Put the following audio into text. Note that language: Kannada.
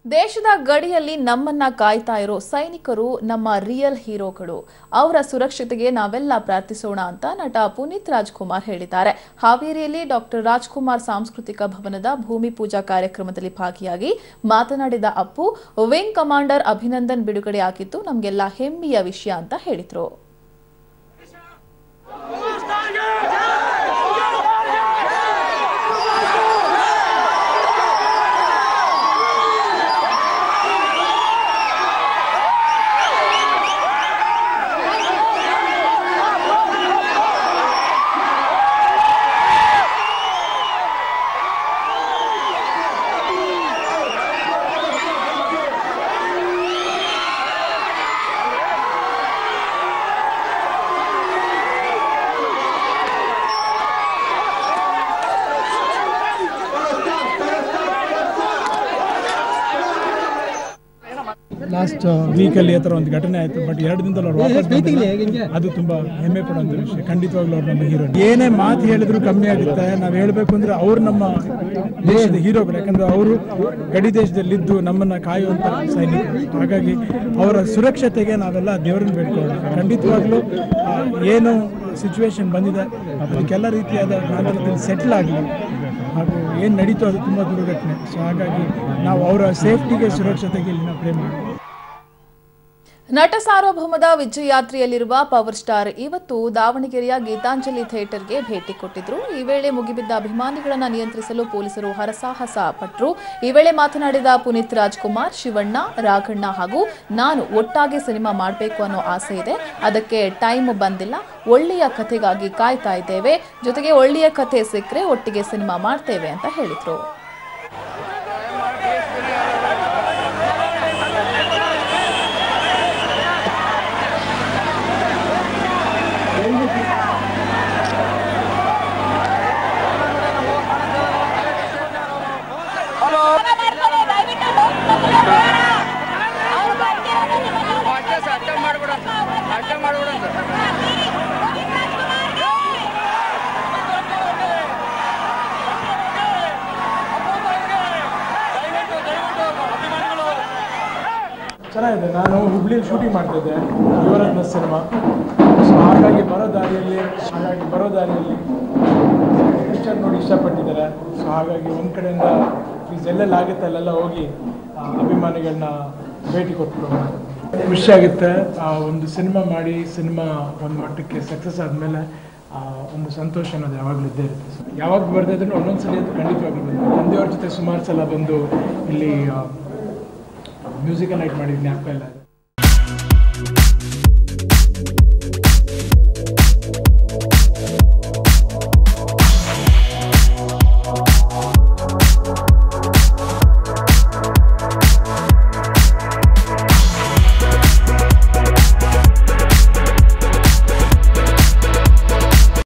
ದೇಶದ ಗಡಿಯಲ್ಲಿ ನಮ್ಮನ್ನ ಕಾಯ್ತಾ ಇರೋ ಸೈನಿಕರು ನಮ್ಮ ರಿಯಲ್ ಹೀರೋಗಳು. ಅವರ ಸುರಕ್ಷತೆಗೆ ನಾವೆಲ್ಲ ಪ್ರಾರ್ಥಿಸೋಣ ಅಂತ ನಟ ಪುನೀತ್ ರಾಜ್ಕುಮಾರ್ ಹೇಳಿದ್ದಾರೆ. ಹಾವೇರಿಯಲ್ಲಿ ಡಾಕ್ಟರ್ ರಾಜ್ಕುಮಾರ್ ಸಾಂಸ್ಕೃತಿಕ ಭವನದ ಭೂಮಿ ಪೂಜಾ ಕಾರ್ಯಕ್ರಮದಲ್ಲಿ ಭಾಗಿಯಾಗಿ ಮಾತನಾಡಿದ ಅಪ್ಪು, ವಿಂಗ್ ಕಮಾಂಡರ್ ಅಭಿನಂದನ್ ಬಿಡುಗಡೆ ಆಗಿದ್ದು ನಮಗೆಲ್ಲ ಹೆಮ್ಮೆಯ ವಿಷಯ ಅಂತ ಹೇಳಿದ್ರು. ಲಾಸ್ಟ್ ವೀಕಲ್ಲಿ ಆ ಥರ ಒಂದು ಘಟನೆ ಆಯಿತು. ಬಟ್ 2 ದಿನದಲ್ಲಿ ಅವ್ರು ವಾಪಸ್ ಬಂದಿಲ್ಲ. ಅದು ತುಂಬ ಹೆಮ್ಮೆ ಪಡುವಂಥ ವಿಷಯ. ಖಂಡಿತವಾಗ್ಲೂ ಅವ್ರು ನಮ್ಮ ಹೀರೋ. ಏನೇ ಮಾತು ಹೇಳಿದ್ರು ಕಮ್ಮಿ ಆಗುತ್ತೆ. ನಾವು ಹೇಳಬೇಕು ಅಂದರೆ ಅವ್ರು ನಮ್ಮ ದೇಶದ ಹೀರೋಗಳು. ಯಾಕಂದರೆ ಅವರು ಗಡಿ ದೇಶದಲ್ಲಿದ್ದು ನಮ್ಮನ್ನು ಕಾಯುವಂಥ ಸೈನಿಕರು. ಹಾಗಾಗಿ ಅವರ ಸುರಕ್ಷತೆಗೆ ನಾವೆಲ್ಲ ದೇವರನ್ನು ಬೇಡ್ಕೊಳ್ಳೋಣ. ಖಂಡಿತವಾಗ್ಲೂ ಏನು ಸಿಚುವೇಶನ್ ಬಂದಿದೆ ಅದಕ್ಕೆಲ್ಲ ರೀತಿಯಾದ ಆಂತರದಲ್ಲಿ ಸೆಟ್ಲ್ ಆಗಲಿ. ಹಾಗೂ ಏನು ನಡೀತು ಅದು ತುಂಬ ದುರ್ಘಟನೆ. ಸೊ ಹಾಗಾಗಿ ನಾವು ಅವರ ಸೇಫ್ಟಿಗೆ ಸುರಕ್ಷತೆಗೆ ಇಲ್ಲಿನ ಪ್ರೇಮ. ನಟ ಸಾರ್ವಭೌಮದ ವಿಜಯಯಾತ್ರೆಯಲ್ಲಿರುವ ಪವರ್ ಸ್ಟಾರ್ ಇವತ್ತು ದಾವಣಗೆರೆಯ ಗೀತಾಂಜಲಿ ಥಿಯೇಟರ್ಗೆ ಭೇಟಿ ಕೊಟ್ಟಿದ್ರು. ಈ ವೇಳೆ ಮುಗಿಬಿದ್ದ ಅಭಿಮಾನಿಗಳನ್ನು ನಿಯಂತ್ರಿಸಲು ಪೊಲೀಸರು ಹರಸಾಹಸ ಪಟ್ಟರು. ಈ ವೇಳೆ ಮಾತನಾಡಿದ ಪುನೀತ್ ರಾಜ್ಕುಮಾರ್, ಶಿವಣ್ಣ, ರಾಘಣ್ಣ ಹಾಗೂ ನಾನು ಒಟ್ಟಾಗಿ ಸಿನಿಮಾ ಮಾಡಬೇಕು ಅನ್ನೋ ಆಸೆ ಇದೆ. ಅದಕ್ಕೆ ಟೈಮ್ ಬಂದಿಲ್ಲ. ಒಳ್ಳೆಯ ಕಥೆಗಾಗಿ ಕಾಯ್ತಾ ಇದ್ದೇವೆ. ಜೊತೆಗೆ ಒಳ್ಳೆಯ ಕಥೆ ಸಿಕ್ಕರೆ ಒಟ್ಟಿಗೆ ಸಿನಿಮಾ ಮಾಡ್ತೇವೆ ಅಂತ ಹೇಳಿದ್ರು. ಚೆನ್ನಾಗಿದೆ. ನಾನು ಹುಬ್ಳಿಯಲ್ಲಿ ಶೂಟಿಂಗ್ ಮಾಡ್ತಿದ್ದೆ ಯುವರತ್ನ ಸಿನಿಮಾ. ಸೊ ಹಾಗಾಗಿ ಬರೋ ದಾರಿಯಲ್ಲಿ ಪಿಕ್ಚರ್ ನೋಡಿ ಇಷ್ಟಪಟ್ಟಿದ್ದಾರೆ. ಸೊ ಹಾಗಾಗಿ ಒಂದು ಕಡೆಯಿಂದ ಪ್ಲೀಸ್ ಎಲ್ಲೆಲ್ಲ ಆಗುತ್ತೆ ಅಲ್ಲೆಲ್ಲ ಹೋಗಿ ಅಭಿಮಾನಿಗಳನ್ನ ಭೇಟಿ ಕೊಟ್ಟು ಖುಷಿ ಆಗುತ್ತೆ. ಒಂದು ಸಿನಿಮಾ ಮಾಡಿ ಸಿನಿಮಾ ಒಂದು ಮಟ್ಟಕ್ಕೆ ಸಕ್ಸಸ್ ಆದಮೇಲೆ ಒಂದು ಸಂತೋಷ ಅನ್ನೋದು ಯಾವಾಗಲೂ ಇದ್ದೇ ಇರುತ್ತೆ. ಯಾವಾಗ ಬರ್ತಾ ಇದ್ರು ಒಂದೊಂದ್ಸಲಿ ಅಂತೂ ಖಂಡಿತವಾಗ್ಲೂ ಬಂದು ತಂದೆಯವ್ರ ಜೊತೆ ಸುಮಾರು ಸಲ ಬಂದು ಇಲ್ಲಿ ಮ್ಯೂಸಿಕಲ್ ನೈಟ್ ಮಾಡಿದ್ದೀನಿ. ಜ್ಞಾಪಕ ಇಲ್ಲ.